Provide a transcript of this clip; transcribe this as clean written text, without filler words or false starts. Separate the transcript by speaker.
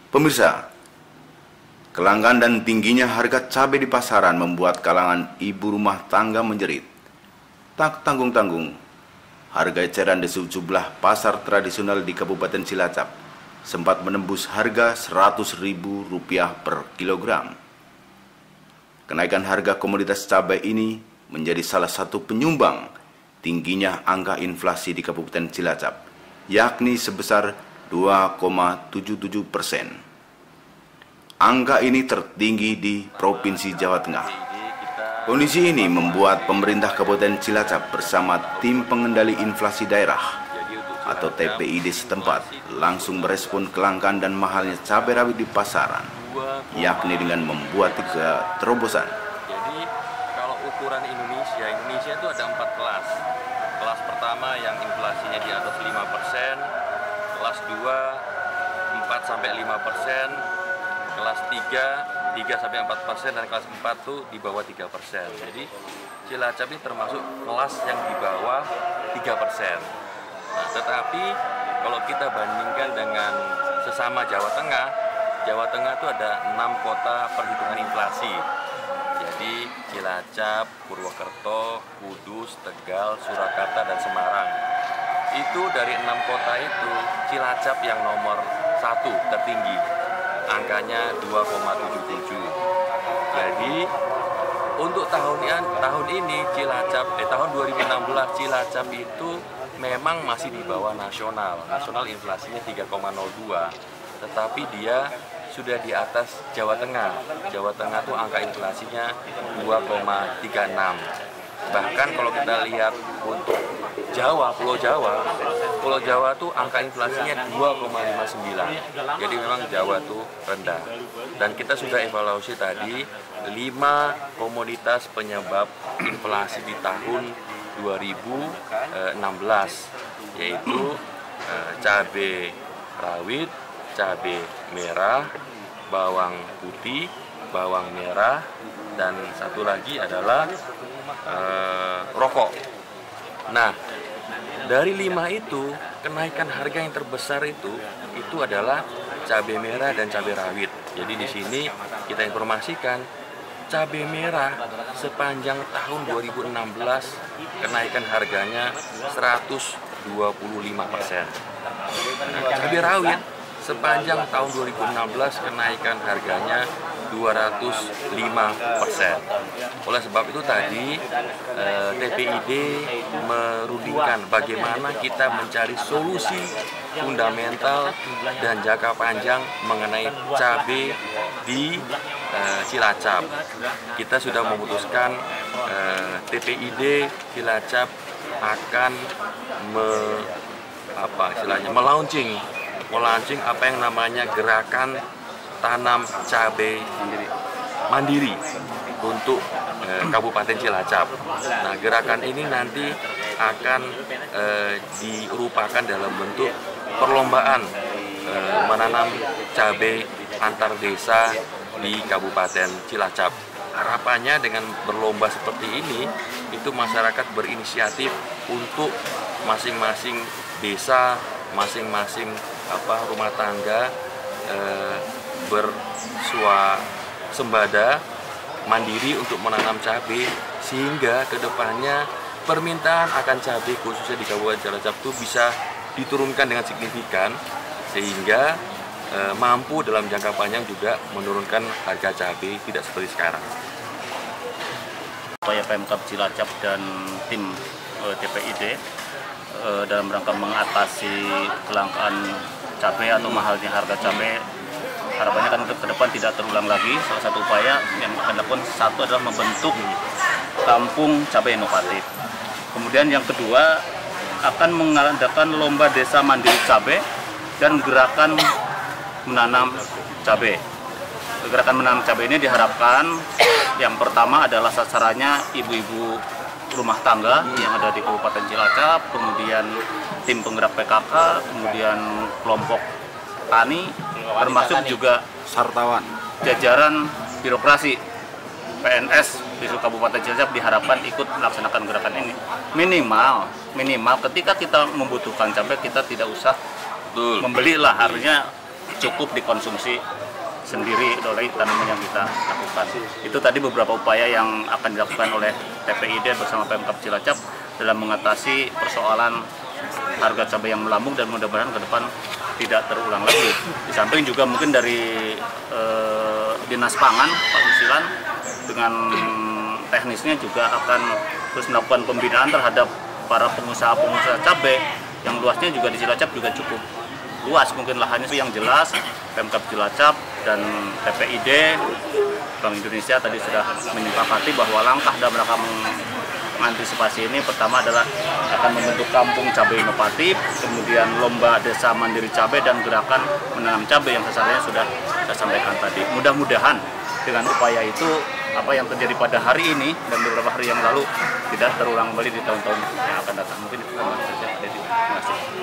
Speaker 1: Pemirsa, kelangkaan dan tingginya harga cabai di pasaran membuat kalangan ibu rumah tangga menjerit. Tak tanggung-tanggung, harga eceran di sejumlah pasar tradisional di Kabupaten Cilacap sempat menembus harga Rp100.000 per kilogram. Kenaikan harga komoditas cabai ini menjadi salah satu penyumbang tingginya angka inflasi di Kabupaten Cilacap, yakni sebesar 2,77%. Angka ini tertinggi di Provinsi Jawa Tengah. Kondisi ini membuat pemerintah Kabupaten Cilacap bersama tim pengendali inflasi daerah atau TPID setempat langsung merespon kelangkaan dan mahalnya cabai rawit di pasaran, yakni dengan membuat 3 terobosan.
Speaker 2: Jadi kalau ukuran Indonesia itu ada 4 kelas. Kelas pertama yang inflasinya di atas 5%, kelas 2 4-5%, kelas 3 3-4%, dan kelas 4 tuh di bawah 3%. Jadi Cilacap ini termasuk kelas yang di bawah 3%. Nah, tetapi kalau kita bandingkan dengan sesama Jawa Tengah itu ada 6 kota perhitungan inflasi. Jadi Cilacap, Purwokerto, Kudus, Tegal, Surakarta, dan Semarang. Itu dari 6 kota itu Cilacap yang nomor 1 tertinggi, angkanya 2,77. Jadi untuk tahun ini tahun 2016 Cilacap itu memang masih di bawah nasional inflasinya 3,02, tetapi dia sudah di atas Jawa Tengah. Jawa Tengah tuh angka inflasinya 2,36. Bahkan kalau kita lihat untuk Pulau Jawa tuh angka inflasinya 2,59. Jadi memang Jawa tuh rendah. Dan kita sudah evaluasi tadi 5 komoditas penyebab inflasi di tahun 2016, yaitu cabai rawit, cabai merah, bawang putih, bawang merah, dan satu lagi adalah rokok. Nah, dari 5 itu, kenaikan harga yang terbesar itu adalah cabai merah dan cabai rawit. Jadi di sini kita informasikan cabai merah sepanjang tahun 2016 kenaikan harganya 125%. Nah, cabai rawit sepanjang tahun 2016 kenaikan harganya 205%. Oleh sebab itu tadi TPID merundingkan bagaimana kita mencari solusi fundamental dan jangka panjang mengenai cabai di Cilacap. Kita sudah memutuskan TPID Cilacap akan melaunching apa yang namanya gerakan tanam cabai mandiri untuk Kabupaten Cilacap. Nah, gerakan ini nanti akan dirupakan dalam bentuk perlombaan menanam cabai antar desa di Kabupaten Cilacap. Harapannya dengan berlomba seperti ini, itu masyarakat berinisiatif untuk masing-masing desa, masing-masing rumah tangga bersuasembada mandiri untuk menanam cabai, sehingga kedepannya permintaan akan cabai khususnya di Kabupaten Cilacap itu bisa diturunkan dengan signifikan, sehingga mampu dalam jangka panjang juga menurunkan harga cabai tidak seperti sekarang.
Speaker 3: Upaya Pemkab Cilacap dan tim TPID dalam rangka mengatasi kelangkaan cabai atau mahalnya harga cabai, harapannya kan ke depan tidak terulang lagi. Salah satu upaya yang akan dilakukan adalah membentuk kampung cabai inovatif. Kemudian yang kedua akan mengadakan lomba desa mandiri cabai dan gerakan menanam cabai. Gerakan menanam cabai ini diharapkan yang pertama adalah sasarannya ibu-ibu rumah tangga yang ada di Kabupaten Cilacap, kemudian tim penggerak PKK, kemudian kelompok tani, termasuk juga
Speaker 4: sartawan,
Speaker 3: jajaran birokrasi PNS di Kabupaten Cilacap diharapkan ikut melaksanakan gerakan ini. Minimal ketika kita membutuhkan cabai, kita tidak usah membeli lah, harusnya cukup dikonsumsi sendiri oleh tanaman yang kita lakukan. Itu tadi beberapa upaya yang akan dilakukan oleh TPID bersama Pemkab Cilacap dalam mengatasi persoalan harga cabai yang melambung dan mudah-mudahan ke depan tidak terulang lagi. Di samping juga mungkin dari Dinas Pangan Pak Susilan dengan teknisnya juga akan terus melakukan pembinaan terhadap para pengusaha-pengusaha cabai yang luasnya juga di Cilacap juga cukup luas, mungkin lahannya yang jelas. Pemkab Cilacap dan TPID Bank Indonesia tadi sudah menyepakati bahwa langkah dalam rangka mengantisipasi ini pertama adalah akan membentuk kampung cabai inovatif, kemudian lomba desa mandiri cabai dan gerakan menanam cabai yang sasarannya sudah saya sampaikan tadi. Mudah-mudahan dengan upaya itu apa yang terjadi pada hari ini dan beberapa hari yang lalu tidak terulang kembali di tahun-tahun yang akan datang. Mungkin itu saja. Terima kasih.